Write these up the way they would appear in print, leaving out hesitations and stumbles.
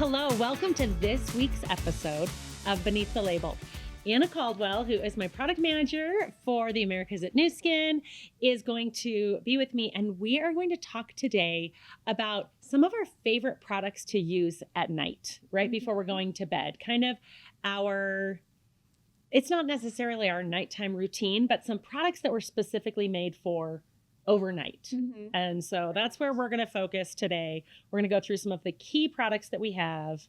Hello, welcome to this week's episode of Beneath the Label. Anna Caldwell, who is my product manager for the Americas at Nu Skin, is going to be with me, and we are going to talk today about some of our favorite products to use at night, right before we're going to bed. Kind of it's not necessarily our nighttime routine, but some products that were specifically made for overnight. And so that's where we're going to focus today. We're going to go through some of the key products that we have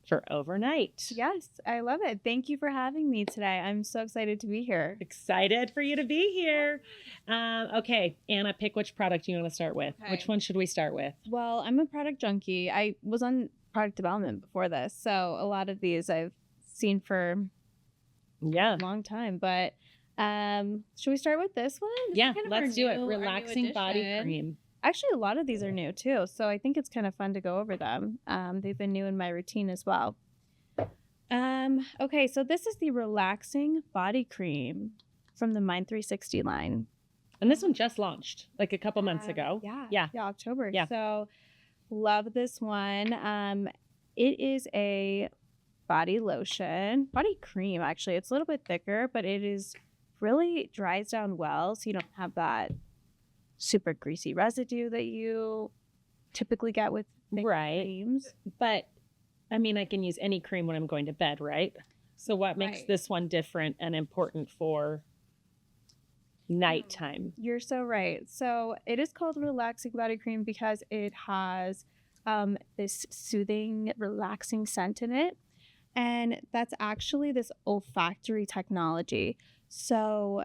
for overnight. Yes, I love it. Thank you for having me today. I'm so excited to be here. Excited for you to be here. Okay, Anna, pick which product you want to start with. Okay. Which one should we start with? Well, I'm a product junkie. I was on product development before this, so a lot of these I've seen for a long time. But should we start with this one? Yeah, let's do it. Relaxing body cream. Actually, a lot of these are new too, so I think it's kind of fun to go over them. They've been new in my routine as well. Okay, so this is the Relaxing Body Cream from the Mind 360 line. And this one just launched like a couple months ago. Yeah, October. Yeah. So love this one. It is a body lotion, body cream actually. It's a little bit thicker, but it is really dries down well, so you don't have that super greasy residue that you typically get with creams. But I mean, I can use any cream when I'm going to bed, right? So what makes this one different and important for nighttime? You're so right. So it is called Relaxing Body Cream because it has this soothing, relaxing scent in it. And that's actually this olfactory technology. So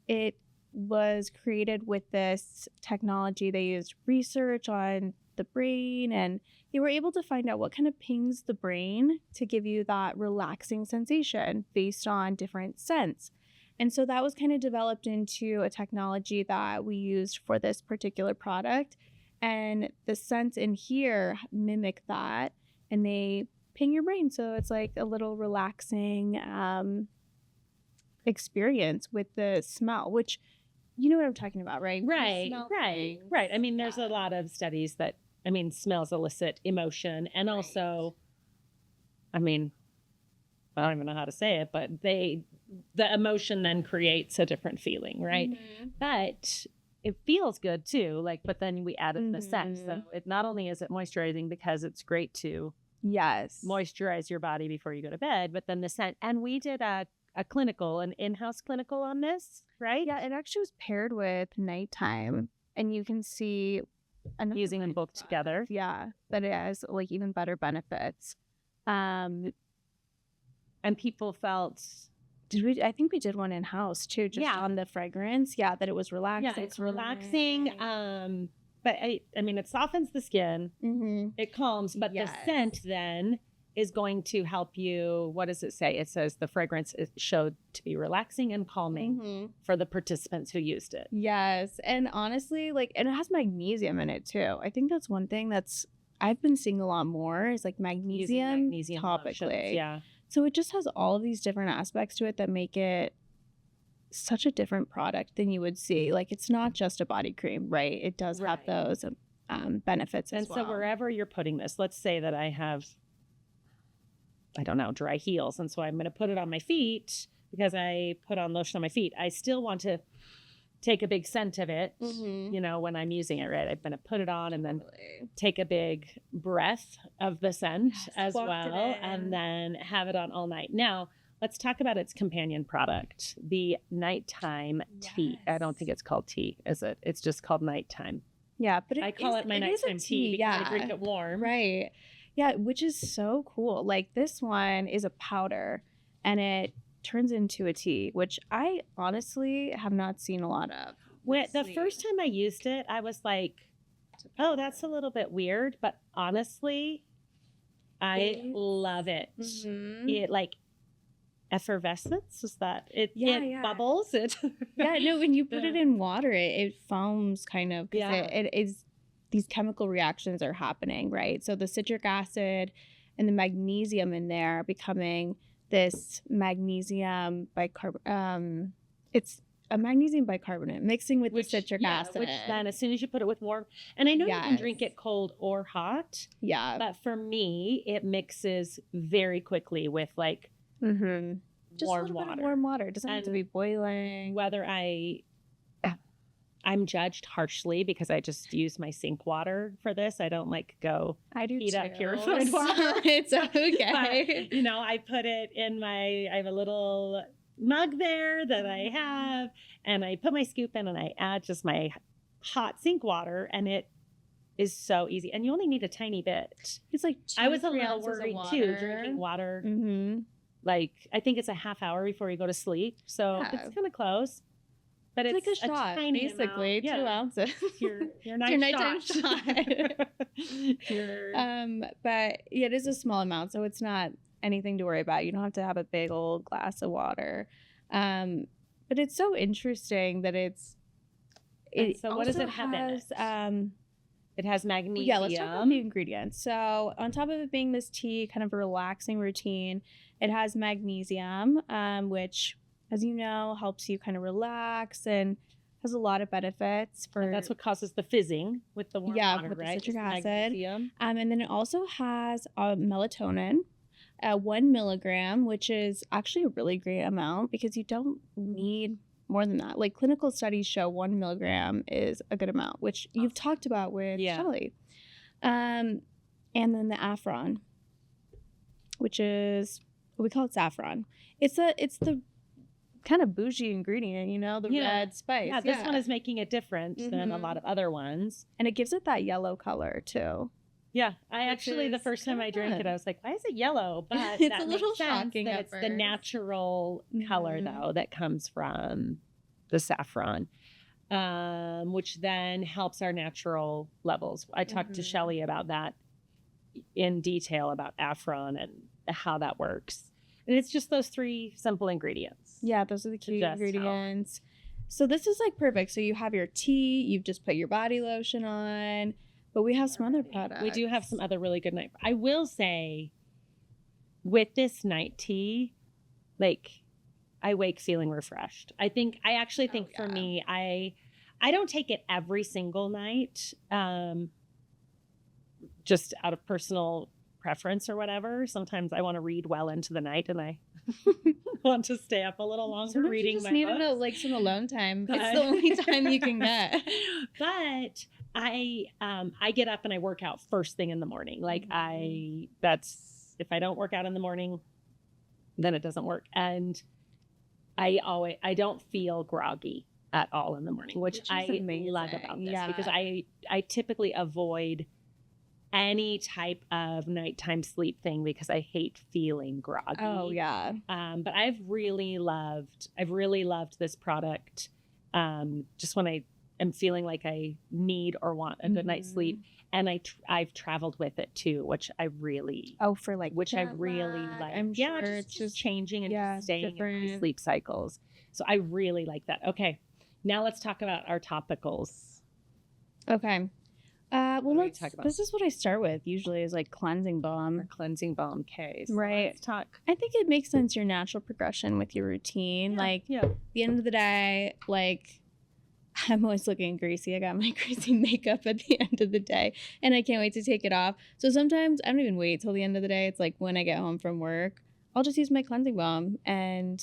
it was created with this technology. They used research on the brain, and they were able to find out what kind of pings the brain to give you that relaxing sensation based on different scents. And so that was kind of developed into a technology that we used for this particular product. And the scents in here mimic that, and they ping your brain. So it's like a little relaxing experience with the smell, which you know what I'm talking about, right? Right. I mean, there's a lot of studies that, smells elicit emotion. And also, I don't even know how to say it, but the emotion then creates a different feeling, right? But it feels good too. But then we added the scent. So it not only is it moisturizing because it's great to moisturize your body before you go to bed, but then the scent. And we did an in-house clinical on this, right? Yeah, it actually was paired with nighttime, and you can see using them both together. Yeah, that it has even better benefits. And people felt. I think we did one in-house too, just on the fragrance. Yeah, that it was relaxing. Yeah, it's relaxing. But it softens the skin. It calms, but the scent then is going to help you. What does it say? It says the fragrance is showed to be relaxing and calming for the participants who used it. Yes. And honestly, and it has magnesium in it too. I think that's one thing I've been seeing a lot more is magnesium topically. Lotions, yeah. So it just has all of these different aspects to it that make it such a different product than you would see. It's not just a body cream, right? It does have those benefits as well. And so wherever you're putting this, let's say that I have, dry heels. And so I'm going to put it on my feet because I put on lotion on my feet. I still want to take a big scent of it, when I'm using it, right? I'm going to put it on and then take a big breath of the scent as well, and then have it on all night. Now, let's talk about its companion product, the nighttime tea. I don't think it's called tea, is it? It's just called nighttime. Yeah, but I call it my nighttime tea because I drink it warm. Right. Yeah, which is so cool. This one is a powder, and it turns into a tea, which I honestly have not seen a lot of. The first time I used it, I was like, oh, that's a little bit weird. But honestly, I love it. It effervescence, is that it? It bubbles. It. When you put it in water, it foams kind of. It is. These chemical reactions are happening, right? So the citric acid and the magnesium in there are becoming this magnesium bicarbonate. It's a magnesium bicarbonate mixing with the which citric acid. which then as soon as you put it with warm, and I know you can drink Yes. it cold or hot, Yeah. but for me it mixes very quickly with like Mm-hmm. Just warm a little bit water. of warm water. It doesn't have to And be boiling. Whether I'm judged harshly because I just use my sink water for this. I don't like go I do heat too. up purified water. It's okay. But, you know, I put it in I have a little mug there that I have, and I put my scoop in and I add just my hot sink water, and it is so easy. And you only need a tiny bit. It's like I was a 2-3 little ounces of worried too, water. drinking water. Mm-hmm. Like, I think it's a half hour before you go to sleep. So Yeah. it's kind of close. But It's it's like a shot, tiny basically, amount. 2 ounces. Your nighttime shot. But yeah, it is a small amount, so it's not anything to worry about. You don't have to have a big old glass of water. But it's so interesting that so what does also it have in it? has, It has magnesium. Yeah, let's talk about the ingredients. So on top of it being this tea, kind of a relaxing routine, it has magnesium, which, as you know, helps you kind of relax and has a lot of benefits for. And that's what causes the fizzing with the warm water, with the right? citric Just acid. magnesium. And then it also has melatonin, 1 milligram, which is actually a really great amount because you don't need more than that. Like clinical studies show 1 milligram is a good amount, which you've talked about with Shelly. And then the saffron, which is, we call it saffron. It's the kind of bougie ingredient, you know, the red spice. Yeah, this one is making it different than a lot of other ones. And it gives it that yellow color too. Yeah, I actually, the first time I drank it, I was like, why is it yellow? But It's that a little makes sense shocking that at it's the first. natural color, though, that comes from the saffron, which then helps our natural levels. I talked to Shelly about that in detail, about saffron and how that works. And it's just those 3 simple ingredients. Yeah, those are the key Just ingredients. So this is like perfect. So you have your tea, you've just put your body lotion on, but we have some other products. We do have some other really good night. I will say, with this night tea, like, I wake feeling refreshed. I actually think for me, I don't take it every single night, just out of personal preference or whatever. Sometimes I want to read well into the night, and I want to stay up a little longer Sometimes reading you just my need books. like some alone time. It's the only time you can get. But I get up and I work out first thing in the morning. Like if I don't work out in the morning, then it doesn't work. And I don't feel groggy at all in the morning, which I love about this because I typically avoid any type of nighttime sleep thing because I hate feeling groggy. Oh yeah. But I've really loved this product. Just when I am feeling like I need or want a good night's sleep, and I've traveled with it too, which I really for like which I jet really lag, like. I'm Yeah, sure just changing and staying in my different. sleep cycles. So I really like that. Okay, now let's talk about our topicals. Okay. Well, do we talk about? This is what I start with usually is like cleansing balm. Our cleansing balm case. Right. Let's talk. I think it makes sense your natural progression with your routine. At the end of the day, like I'm always looking greasy. I got my greasy makeup at the end of the day and I can't wait to take it off. So sometimes I don't even wait till the end of the day. It's like when I get home from work, I'll just use my cleansing balm and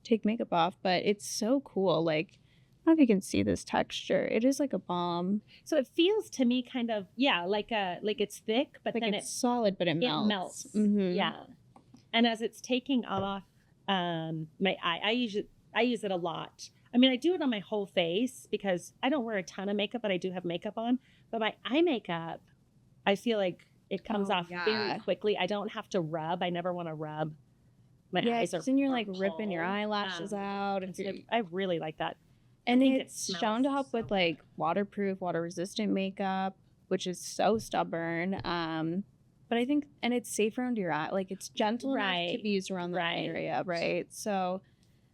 take makeup off. But it's so cool. Like, I don't know if you can see this texture. It is like a balm. So it feels to me kind of, like it's thick, but Like then it's solid, but it melts. Mm-hmm. Yeah. And as it's taking off my eye, I use it a lot. I mean, I do it on my whole face because I don't wear a ton of makeup, but I do have makeup on. But my eye makeup, I feel like it comes off very quickly. I don't have to rub. I never want to rub. My eyes are then you're like ripping your eyelashes out. I really like that. And it's shown to help with like waterproof, water resistant makeup, which is so stubborn. But I think, and it's safe around your eye. Like it's gentle enough to be used around the area, right? So,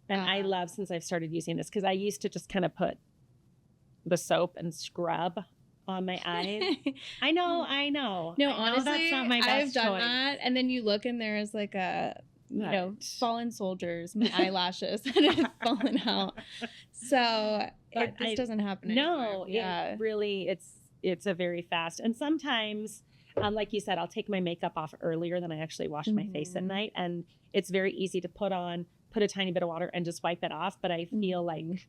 and I love since I've started using this because I used to just kind of put the soap and scrub on my eyes. I know. No, honestly, that's not my best I've done choice. that, and then you look and there's like a fallen soldiers, my eyelashes that have fallen out. So But this doesn't happen No, anymore. Yeah. it really, it's a very fast. And sometimes, like you said, I'll take my makeup off earlier than I actually wash my face at night. And it's very easy to put a tiny bit of water and just wipe it off. But I feel like,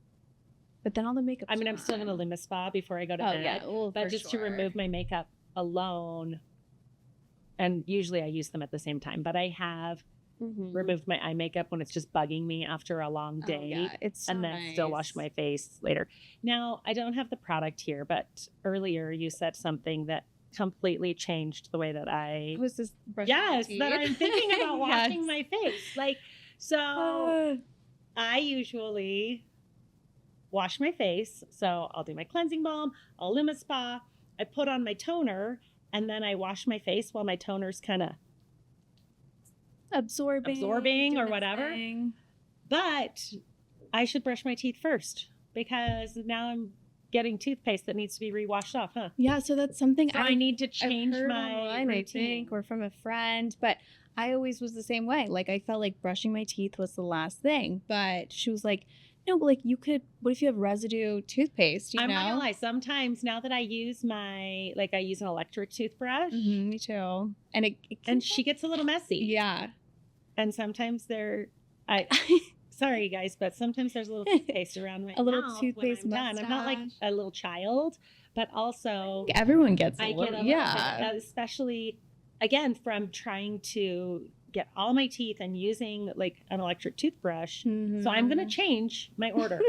but then all the makeup. I mean, I'm still going to Lima Spa before I go to bed. Yeah. Well, but just to remove my makeup alone. And usually I use them at the same time. But I have removed my eye makeup when it's just bugging me after a long day. It's so and then still wash my face later. Now, I don't have the product here, but earlier you said something that completely changed the way that I was this that I'm thinking about washing my face. Like, so I usually wash my face. So I'll do my cleansing balm, I'll Lima Spa, I put on my toner, and then I wash my face while my toner's kind of absorbing or whatever. But I should brush my teeth first because now I'm getting toothpaste that needs to be re-washed off, huh? Yeah, so that's something I need to change I've heard my online, I think, or from a friend, but I always was the same way. Like, I felt like brushing my teeth was the last thing, but she was like, no, but like you could, what if you have residue toothpaste, I'm not gonna lie, sometimes now that I use I use an electric toothbrush. Me too. And and she gets a little messy. Yeah. And sometimes sorry guys, but sometimes there's a little toothpaste around my mouth toothpaste when I'm done. I'm not like a little child, but also everyone gets a little bit, especially again from trying to get all my teeth and using like an electric toothbrush. So I'm going to change my order.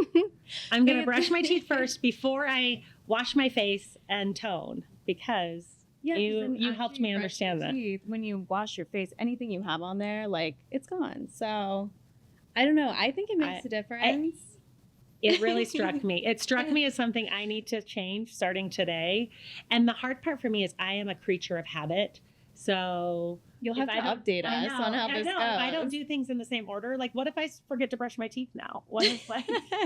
I'm going to brush my teeth first before I wash my face and tone because you helped me understand that. When you wash your face, anything you have on there, like it's gone. So I don't know. I think it makes a difference. It really struck me. It struck me as something I need to change starting today. And the hard part for me is I am a creature of habit. So you'll have to update us on how this goes. If I don't do things in the same order, like what if I forget to brush my teeth now? What if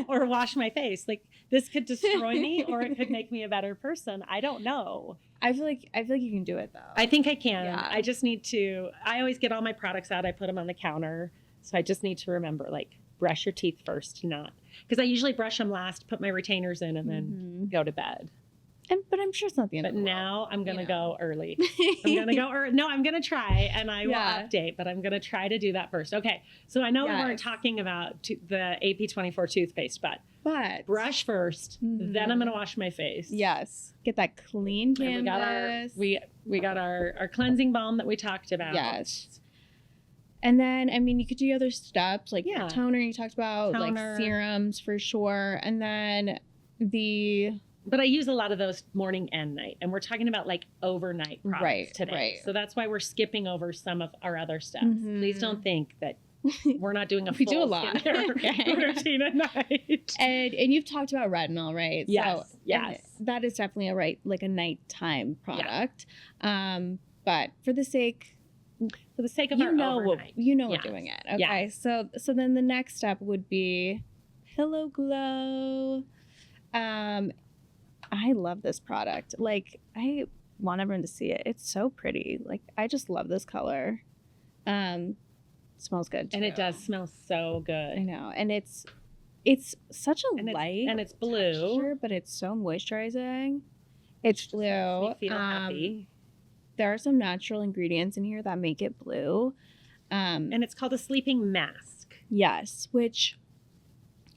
or wash my face? Like this could destroy me or it could make me a better person. I don't know. I feel like you can do it though. I think I can. Yeah. I just need to. I always get all my products out. I put them on the counter. So I just need to remember, like, brush your teeth first, not because I usually brush them last, put my retainers in, and then go to bed. But I'm sure it's not the end of the world. But now I'm going to go early. I'm going to go early. No, I'm going to try, and I will update, but I'm going to try to do that first. Okay, so I know we weren't talking about the AP24 toothpaste, but brush first, then I'm going to wash my face. Yes. Get that clean canvas. We got our cleansing balm that we talked about. Yes. And then, I mean, you could do other steps, like toner you talked about, like serums for sure. And then But I use a lot of those morning and night. And we're talking about like overnight products today. Right. So that's why we're skipping over some of our other steps. Please don't think that we're not doing we do a lot routine at night. And you've talked about retinol, right? Yes. So, yes. That is definitely a nighttime product. Yeah. But for the sake of our overnight. We're doing it. Okay. Yeah. So then the next step would be Pillow Glow. I love this product. Like, I want everyone to see it. It's so pretty. Like, I just love this color. Smells good too. And it does smell so good. I know. And it's such a light and it's blue texture, but it's so moisturizing. It's blue. Makes me feel happy. There are some natural ingredients in here that make it blue. And it's called a sleeping mask. Yes, which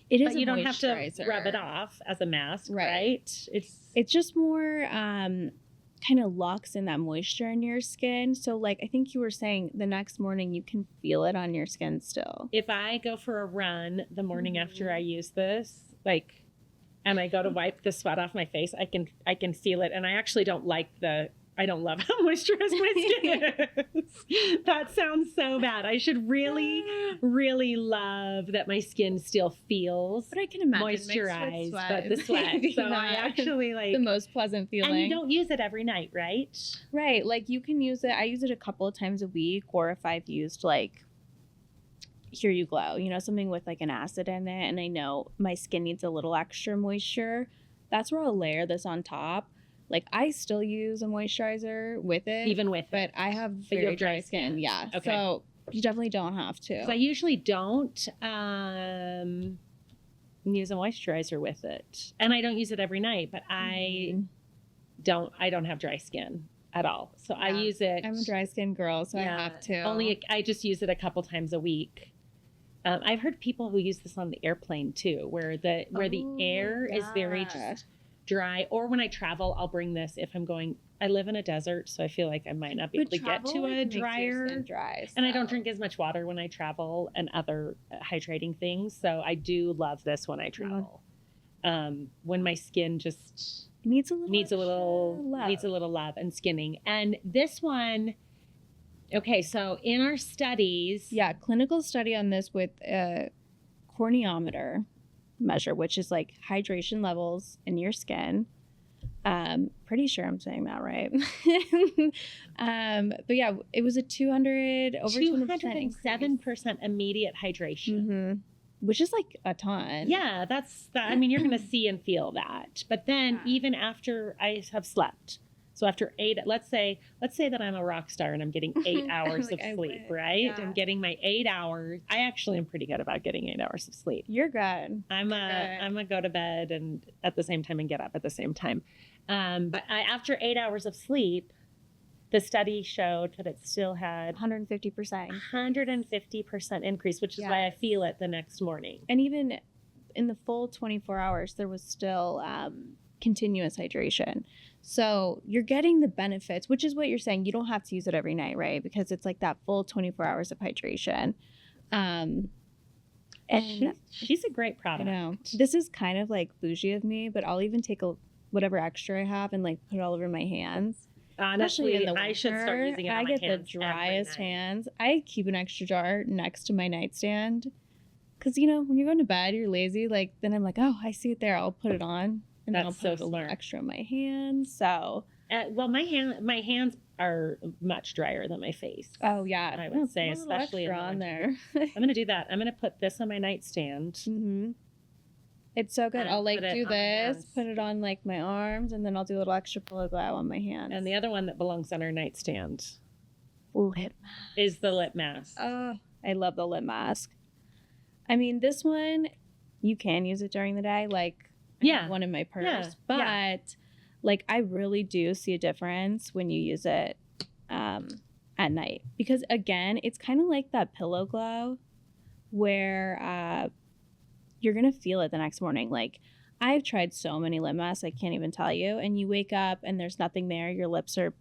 it is. But you don't have to rub it off as a mask, right? It's just more kind of locks in that moisture in your skin. So like I think you were saying the next morning you can feel it on your skin still. If I go for a run the morning after I use this, like, and I go to wipe the sweat off my face, I can feel it. And I actually I don't love how moisturized my skin is. That sounds so bad. I should really, really love that my skin still feels but I can imagine moisturized, but the sweat. So I actually like the most pleasant feeling. And you don't use it every night, right? Right. Like you can use it. I use it a couple of times a week, or if I've used like Here You Glow, something with like an acid in it, and I know my skin needs a little extra moisture. That's where I'll layer this on top. Like, I still use a moisturizer with it. Even with but it. I have very dry skin. Yeah. Okay. So you definitely don't have to. So I usually don't. use a moisturizer with it. And I don't use it every night, but I don't have dry skin at all. So I use it. I'm a dry skin girl, so I have to. I just use it a couple times a week. I've heard people who use this on the airplane too, where the air is very just dry. Or when I travel, I'll bring this if I'm going. I live in a desert, so I feel like I might not be able to get to a drier. And I don't drink as much water when I travel and other hydrating things. So I do love this when I travel. When my skin just needs a little love and skinning. And this one, okay, so in our studies, clinical study on this with a corneometer measure, which is like hydration levels in your skin. Pretty sure I'm saying that right. But yeah, it was a 207% immediate hydration, which is like a ton. Yeah, that's that. I mean, you're going to see and feel that. But then even after I have slept, so after 8, let's say that I'm a rock star and I'm getting 8 hours of sleep, right? Yeah. I'm getting my 8 hours. I actually am pretty good about getting 8 hours of sleep. You're good. I'm a go to bed and at the same time and get up at the same time. But after 8 hours of sleep, the study showed that it still had 150% increase, which is why I feel it the next morning. And even in the full 24 hours, there was still continuous hydration. So you're getting the benefits, which is what you're saying. You don't have to use it every night, right? Because it's like that full 24 hours of hydration. And she's a great product. I know. This is kind of like bougie of me, but I'll even take whatever extra I have and like put it all over my hands. Honestly, in the winter, I should start using it on my hands. I get the driest hands. I keep an extra jar next to my nightstand. Because, when you're going to bed, you're lazy. Like, then I'm like, oh, I see it there. I'll put it on. And then I'll put a little extra on my hands. So, well, my hands are much drier than my face. Oh yeah, I would say, especially on there. I'm gonna do that. I'm gonna put this on my nightstand. Mm-hmm. It's so good. I'll like do this, put it on like my arms, and then I'll do a little extra Pillow Glow on my hands. And the other one that belongs on our nightstand, lip mask, is the lip mask. Oh, I love the lip mask. I mean, this one you can use it during the day, like. I have one in my purse, but like I really do see a difference when you use it at night, because again, it's kind of like that Pillow Glow where you're gonna feel it the next morning. Like I've tried so many lip masks, I can't even tell you, and you wake up and there's nothing there. Your lips are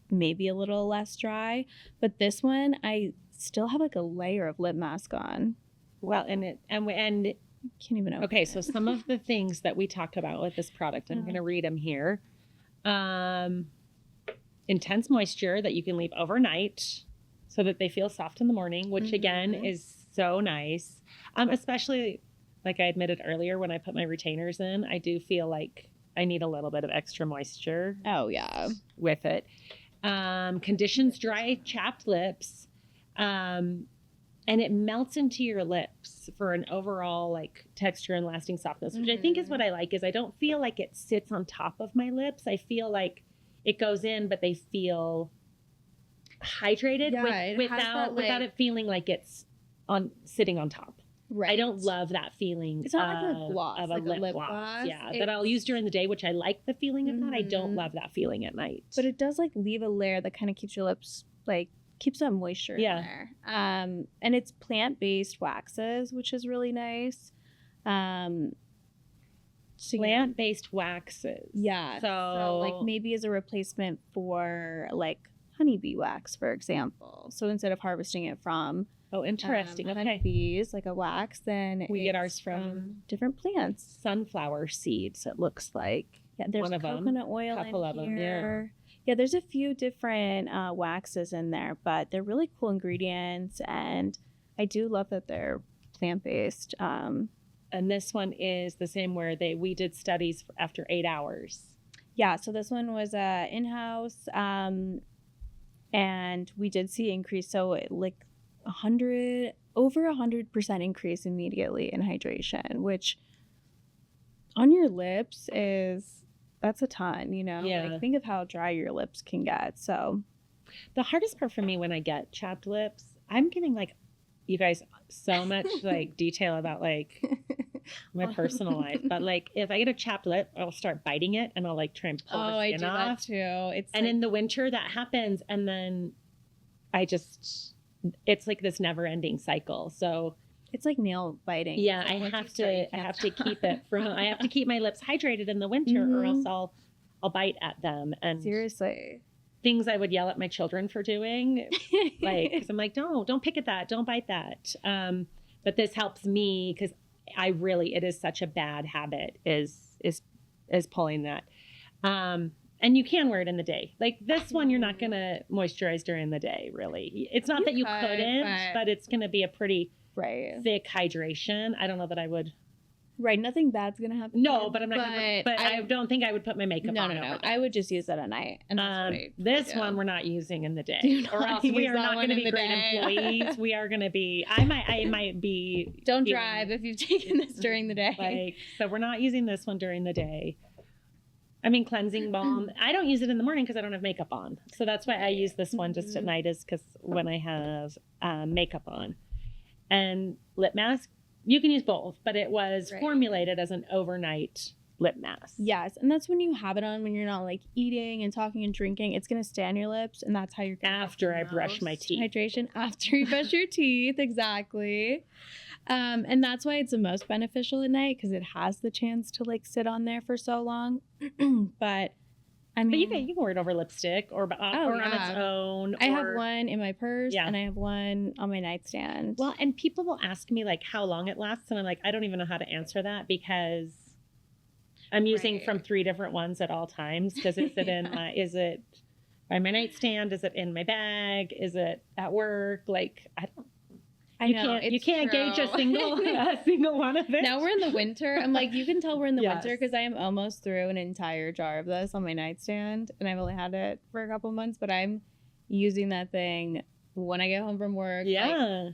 maybe a little less dry, but this one I still have like a layer of lip mask on. Well, and can't even open okay, so some of the things that we talk about with this product, I'm going to read them here. Intense moisture that you can leave overnight so that they feel soft in the morning, which again is so nice. Especially, like I admitted earlier, when I put my retainers in, I do feel like I need a little bit of extra moisture. Oh, yeah. With it. Conditions dry, chapped lips. And it melts into your lips for an overall like texture and lasting softness, which I think is what I like. Is I don't feel like it sits on top of my lips. I feel like it goes in, but they feel hydrated without it feeling like it's sitting on top. Right. I don't love that feeling. It's not like a gloss, of a lip gloss. Yeah, that I'll use during the day, which I like the feeling of that. I don't love that feeling at night. But it does like leave a layer that kind of keeps your lips like. Keeps that moisture in there. And it's plant-based waxes, which is really nice. Plant-based waxes. Yeah. So like maybe as a replacement for like honeybee wax, for example. So instead of harvesting it from interesting. Honeybees, like a wax, then we get ours from different plants. Sunflower seeds, it looks like. Yeah, there's coconut oil in here. Yeah, there's a few different waxes in there, but they're really cool ingredients, and I do love that they're plant-based. And this one is the same where we did studies after 8 hours. Yeah, so this one was in-house, and we did see increase, so like over 100% increase immediately in hydration, which on your lips that's a ton, Yeah. Like think of how dry your lips can get. So the hardest part for me when I get chapped lips, I'm getting like, you guys, so much like detail about like my personal life. But like if I get a chapped lip, I'll start biting it and I'll like try and pull the I skin do off. that too. It's And in the winter that happens, and then it's like this never ending cycle. So it's like nail biting. yeah, like I once have you start, you to can't I have to keep my lips hydrated in the winter or else I'll bite at them. And seriously. things I would yell at my children for doing, like, because I'm like, don't pick at that, don't bite that. But this helps me because it is such a bad habit is pulling that. And you can wear it in the day. Like this one, you're not going to moisturize during the day, really. It's not that you couldn't, but it's going to be a pretty thick hydration. I don't know that I would. Right, nothing bad's gonna happen. No, but I'm not. I don't think I would put my makeup on. No. I would just use it at night. And this one we're not using in the day, or else we are not going to be great employees. We are going to be. I might be. Don't drive if you've taken this during the day. So we're not using this one during the day. I mean, cleansing balm. I don't use it in the morning because I don't have makeup on. So that's why I use this one just at night, is because when I have makeup on. And lip mask. You can use both, but it was formulated as an overnight lip mask. Yes, and that's when you have it on when you're not like eating and talking and drinking. It's going to stay on your lips, and that's how you're going to after I brush my teeth. Hydration after you brush your teeth, exactly. And that's why it's the most beneficial at night, because it has the chance to like sit on there for so long. But I mean, but you can wear it over lipstick or on its own. I have one in my purse and I have one on my nightstand. Well, and people will ask me like how long it lasts, and I'm like, I don't even know how to answer that because I'm using from 3 different ones at all times. Because is it by my nightstand? Is it in my bag? Is it at work? Like you can't gauge a single one of it. Now we're in the winter. I'm like, you can tell we're in the winter because I am almost through an entire jar of this on my nightstand, and I've only had it for a couple months, but I'm using that thing when I get home from work. Yeah.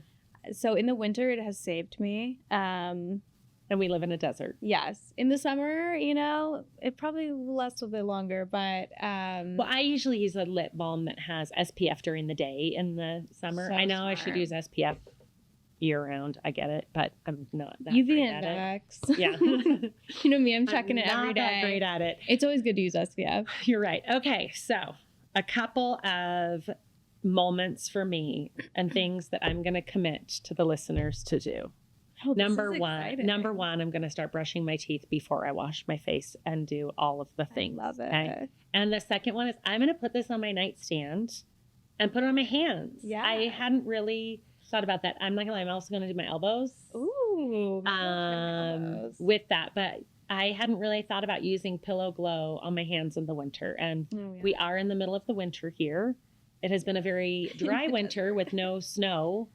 So in the winter, it has saved me. And we live in a desert. Yes. In the summer, it probably lasts a bit longer, but well, I usually use a lip balm that has SPF during the day in the summer. So I know I should use SPF year round. I get it, but I'm not that UV great at index. it. Yeah. You know me, I'm checking it every day. Not that great at it. It's always good to use SPF. You're right. Okay, so a couple of moments for me and things that I'm going to commit to the listeners to do. Oh, number one, I'm going to start brushing my teeth before I wash my face and do all of the things. I love it. Okay? And the second one is I'm going to put this on my nightstand and put it on my hands. Yeah. I hadn't really thought about that. I'm not gonna lie, I'm also gonna do my elbows. Ooh. With that, but I hadn't really thought about using Pillow Glow on my hands in the winter, and we are in the middle of the winter here. It has been a very dry winter with no snow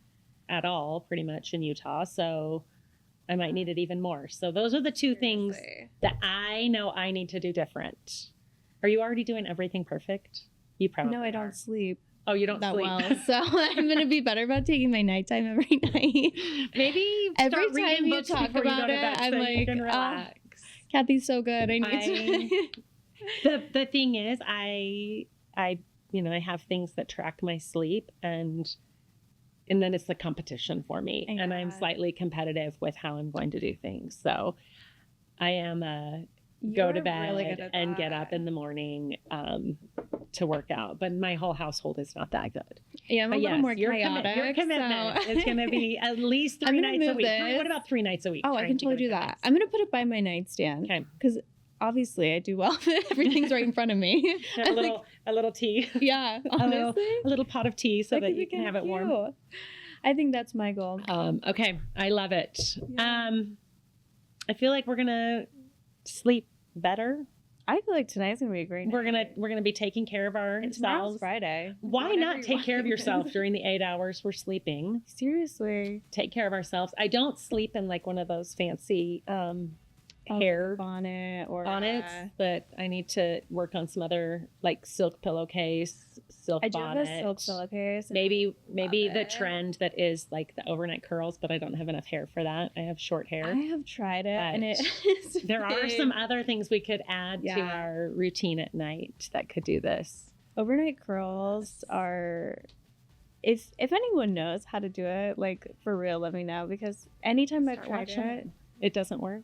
at all, pretty much in Utah. So I might need it even more. So those are the two things that I know I need to do different. Are you already doing everything perfect? You probably No, I don't sleep. Oh, you don't that sleep. Well, so I'm gonna be better about taking my nighttime every night. Maybe every time you talk about it, I'm like, relax. Kathy's so good. I need to. The thing is, I have things that track my sleep, and then it's the competition for me, and I'm slightly competitive with how I'm going to do things. So I am go to bed really and get up in the morning to work out, but my whole household is not that good. Yeah, I'm a little more chaotic. Your commitment is going to be at least 3 nights a week. What about 3 nights a week? Oh, I can totally do that. I'm going to put it by my nightstand because obviously I do well. Everything's right in front of me. A little tea. Yeah, honestly, a little pot of tea so that you can have it warm. I think that's my goal. Okay, I love it. Yeah. I feel like we're gonna sleep better. I feel like tonight's gonna be a great night. We're gonna be taking care of ourselves. Tomorrow's Friday. Why not take care of yourself during the 8 hours we're sleeping? Seriously, take care of ourselves. I don't sleep in like one of those fancy hair bonnet or bonnets, but I need to work on some other like silk pillowcase, silk bonnet. I do have a silk pillowcase. Maybe the trend that is like the overnight curls, but I don't have enough hair for that. I have short hair. I have tried it, and there are some other things we could add to our routine at night that could do this. Overnight curls are. If anyone knows how to do it, like for real, let me know, because anytime I've tried it. It doesn't work?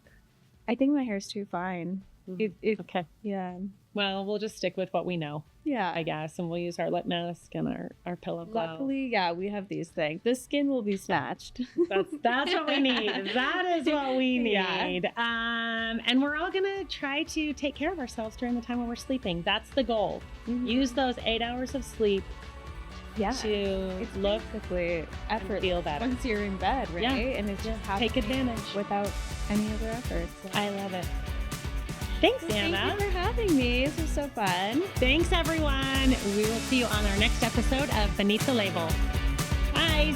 I think my hair's too fine. Okay. Yeah. Well, we'll just stick with what we know, Yeah. I guess, and we'll use our lip mask and our pillow glow. Luckily, yeah, we have these things. The skin will be snatched. That's what we need. That is what we need. Yeah. And we're all gonna try to take care of ourselves during the time when we're sleeping. That's the goal. Mhm. Use those 8 hours of sleep Yeah. to It's look basically and effort feel better. once you're in bed, right? Yeah. And it's just Take advantage. without any other effort. So. I love it. Thanks, Well, Anna. thank you for having me. This was so fun. Thanks, everyone. We will see you on our next episode of Beneath the Label. Bye.